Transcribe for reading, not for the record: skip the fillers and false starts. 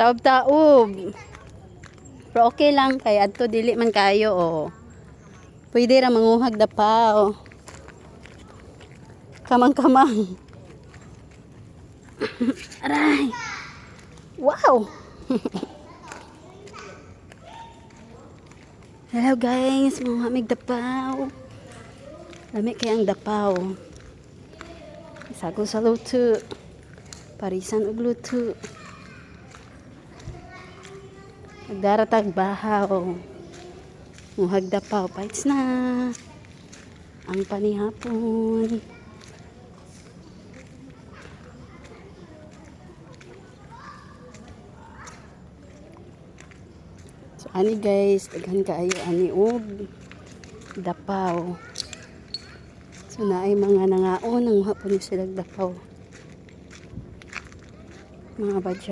Taob-taob. Pero okay lang kay adto dili man kayo oh. Pwede ra manguhag dapaw. Kamang-kamang. Aray. Wow. Hello guys, mga migdapaw. Lami kayang dapaw. Isago sa luto. Parisan og luto. Nagdaratag bahaw. Muhag dapaw. Paits na. Ang panihapon. So ani guys, daghan kaayo ani og dapaw. So naay mga nangaon nang hapon sila dapaw. Mga badyo.